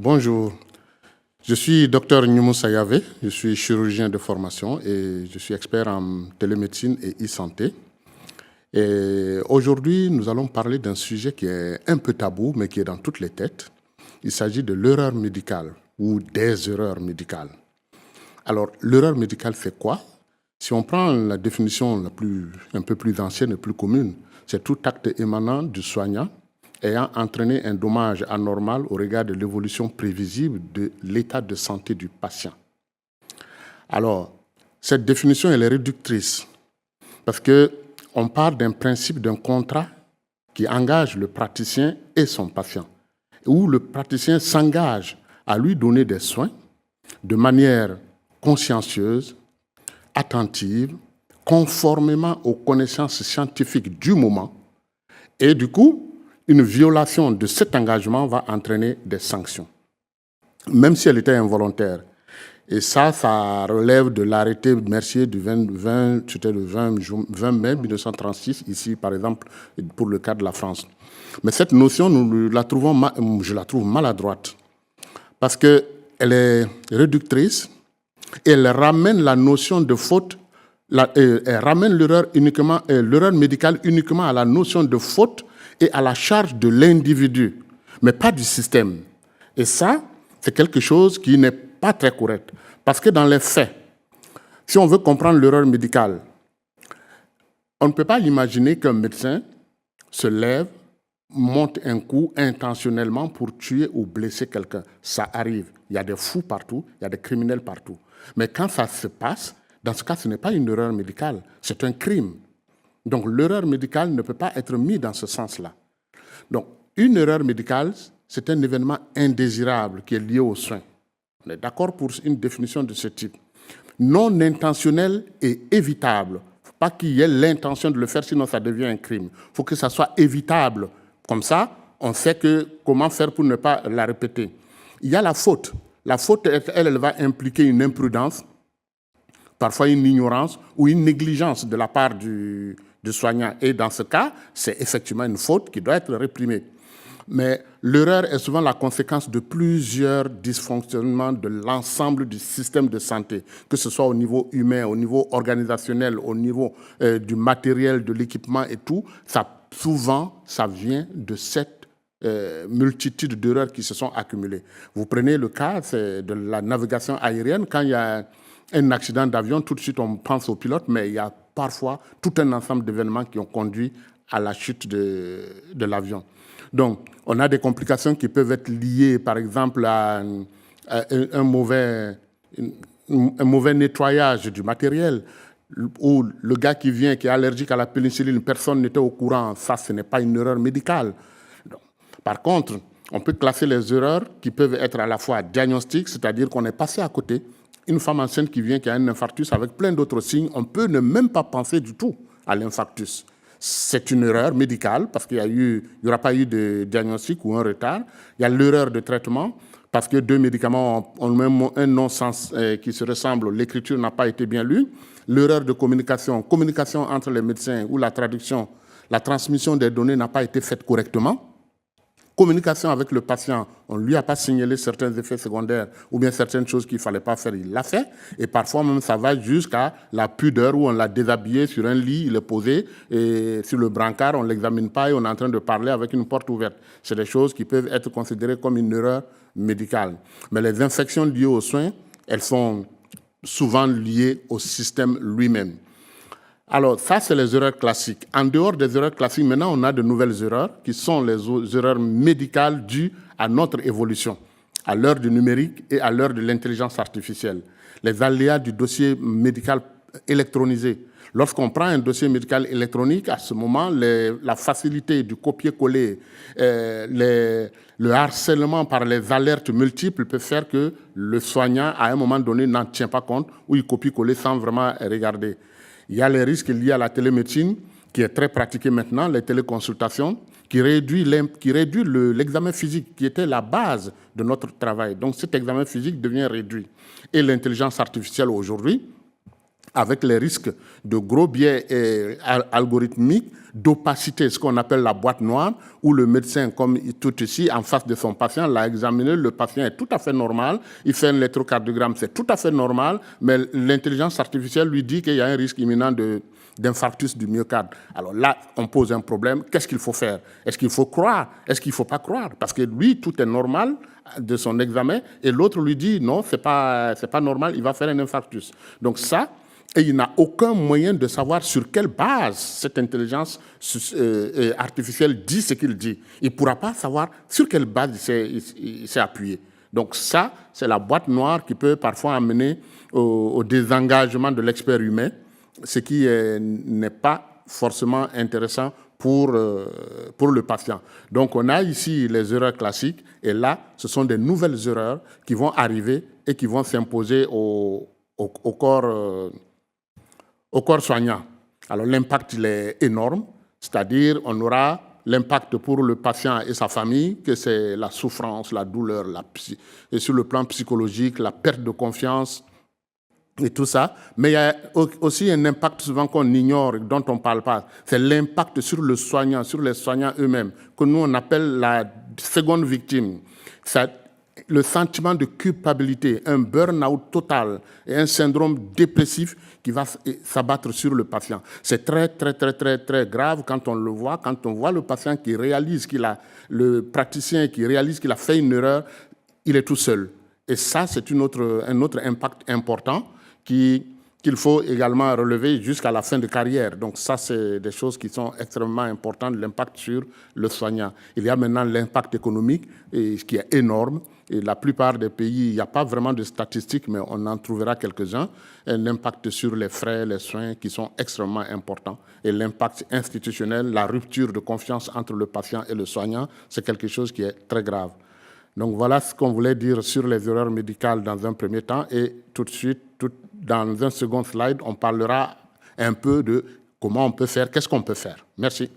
Bonjour, je suis Dr Nyumu Sayave, je suis chirurgien de formation et je suis expert en télémédecine et e-santé. Et aujourd'hui, nous allons parler d'un sujet qui est un peu tabou, mais qui est dans toutes les têtes. Il s'agit de l'erreur médicale ou des erreurs médicales. Alors, l'erreur médicale, c'est quoi? Si on prend la définition un peu plus ancienne et plus commune, c'est tout acte émanant du soignant ayant entraîné un dommage anormal au regard de l'évolution prévisible de l'état de santé du patient. Alors, cette définition, elle est réductrice parce qu'on part d'un principe d'un contrat qui engage le praticien et son patient, où le praticien s'engage à lui donner des soins de manière consciencieuse, attentive, conformément aux connaissances scientifiques du moment. Et du coup, une violation de cet engagement va entraîner des sanctions, même si elle était involontaire. Et ça relève de l'arrêté Mercier du 20 mai 1936, ici par exemple, pour le cas de la France. Mais cette notion, je la trouve maladroite, parce qu'elle est réductrice et elle ramène la notion de faute, elle ramène l'erreur médicale uniquement à la notion de faute et à la charge de l'individu, mais pas du système. Et ça, c'est quelque chose qui n'est pas très correct. Parce que dans les faits, si on veut comprendre l'erreur médicale, on ne peut pas imaginer qu'un médecin se lève, monte un coup intentionnellement pour tuer ou blesser quelqu'un. Ça arrive. Il y a des fous partout, il y a des criminels partout. Mais quand ça se passe, dans ce cas, ce n'est pas une erreur médicale, c'est un crime. Donc, l'erreur médicale ne peut pas être mise dans ce sens-là. Donc, une erreur médicale, c'est un événement indésirable qui est lié aux soins. On est d'accord pour une définition de ce type. Non intentionnel et évitable. Il ne faut pas qu'il y ait l'intention de le faire, sinon ça devient un crime. Il faut que ça soit évitable. Comme ça, on sait comment faire pour ne pas la répéter. Il y a la faute. La faute, elle va impliquer une imprudence, parfois une ignorance ou une négligence de la part du soignant. Et dans ce cas, c'est effectivement une faute qui doit être réprimée. Mais l'erreur est souvent la conséquence de plusieurs dysfonctionnements de l'ensemble du système de santé, que ce soit au niveau humain, au niveau organisationnel, au niveau du matériel, de l'équipement et tout. Souvent, ça vient de cette multitude d'erreurs qui se sont accumulées. Vous prenez le cas de la navigation aérienne. Quand il y a un accident d'avion, tout de suite on pense au pilote, mais il y a parfois tout un ensemble d'événements qui ont conduit à la chute de l'avion. Donc, on a des complications qui peuvent être liées, par exemple, à un mauvais nettoyage du matériel, ou le gars qui vient, qui est allergique à la pénicilline, personne n'était au courant. Ça, ce n'est pas une erreur médicale. Donc, par contre, on peut classer les erreurs qui peuvent être à la fois diagnostiques, c'est-à-dire qu'on est passé à côté. Une femme enceinte qui vient, qui a un infarctus avec plein d'autres signes, on peut ne même pas penser du tout à l'infarctus. C'est une erreur médicale parce qu'il n'y aura pas eu de diagnostic ou un retard. Il y a l'erreur de traitement parce que deux médicaments ont même un non-sens qui se ressemble. L'écriture n'a pas été bien lue. L'erreur de communication entre les médecins ou la traduction, la transmission des données n'a pas été faite correctement. Communication avec le patient, on ne lui a pas signalé certains effets secondaires ou bien certaines choses qu'il ne fallait pas faire, il l'a fait. Et parfois même, ça va jusqu'à la pudeur où on l'a déshabillé sur un lit, il est posé, et sur le brancard, on ne l'examine pas et on est en train de parler avec une porte ouverte. C'est des choses qui peuvent être considérées comme une erreur médicale. Mais les infections liées aux soins, elles sont souvent liées au système lui-même. Alors, ça, c'est les erreurs classiques. En dehors des erreurs classiques, maintenant, on a de nouvelles erreurs qui sont les erreurs médicales dues à notre évolution, à l'heure du numérique et à l'heure de l'intelligence artificielle. Les aléas du dossier médical électronisé. Lorsqu'on prend un dossier médical électronique, à ce moment, la facilité du copier-coller, le harcèlement par les alertes multiples peut faire que le soignant, à un moment donné, n'en tient pas compte ou il copie-coller sans vraiment regarder. Il y a les risques liés à la télémédecine, qui est très pratiquée maintenant, les téléconsultations, qui réduit l'examen physique, qui était la base de notre travail. Donc cet examen physique devient réduit. Et l'intelligence artificielle aujourd'hui avec les risques de gros biais algorithmiques, d'opacité, ce qu'on appelle la boîte noire, où le médecin, comme tout ici, en face de son patient, l'a examiné, le patient est tout à fait normal, il fait un électrocardiogramme, c'est tout à fait normal, mais l'intelligence artificielle lui dit qu'il y a un risque imminent d'infarctus du myocarde. Alors là, on pose un problème, qu'est-ce qu'il faut faire? Est-ce qu'il faut croire? Est-ce qu'il ne faut pas croire? Parce que lui, tout est normal de son examen, et l'autre lui dit, non, c'est pas normal, il va faire un infarctus. Donc ça, et il n'a aucun moyen de savoir sur quelle base cette intelligence artificielle dit ce qu'il dit. Il ne pourra pas savoir sur quelle base il s'est appuyé. Donc ça, c'est la boîte noire qui peut parfois amener au désengagement de l'expert humain, ce qui n'est pas forcément intéressant pour le patient. Donc on a ici les erreurs classiques, et là, ce sont des nouvelles erreurs qui vont arriver et qui vont s'imposer au corps soignant. Alors l'impact il est énorme, c'est-à-dire on aura l'impact pour le patient et sa famille, que c'est la souffrance, la douleur, et sur le plan psychologique, la perte de confiance et tout ça. Mais il y a aussi un impact souvent qu'on ignore, dont on ne parle pas. C'est l'impact sur le soignant, sur les soignants eux-mêmes, que nous on appelle la seconde victime. Le sentiment de culpabilité, un burn-out total et un syndrome dépressif qui va s'abattre sur le patient. C'est très, très, très, très, très grave quand on le voit, quand on voit le patient qui réalise le praticien qui réalise qu'il a fait une erreur, il est tout seul. Et ça, c'est un autre impact important qu'il faut également relever jusqu'à la fin de carrière. Donc ça, c'est des choses qui sont extrêmement importantes, l'impact sur le soignant. Il y a maintenant l'impact économique, qui est énorme. Et la plupart des pays, il n'y a pas vraiment de statistiques, mais on en trouvera quelques-uns. L'impact sur les frais, les soins, qui sont extrêmement importants. Et l'impact institutionnel, la rupture de confiance entre le patient et le soignant, c'est quelque chose qui est très grave. Donc voilà ce qu'on voulait dire sur les erreurs médicales dans un premier temps. Et tout de suite, dans un second slide, on parlera un peu de comment on peut faire, qu'est-ce qu'on peut faire. Merci.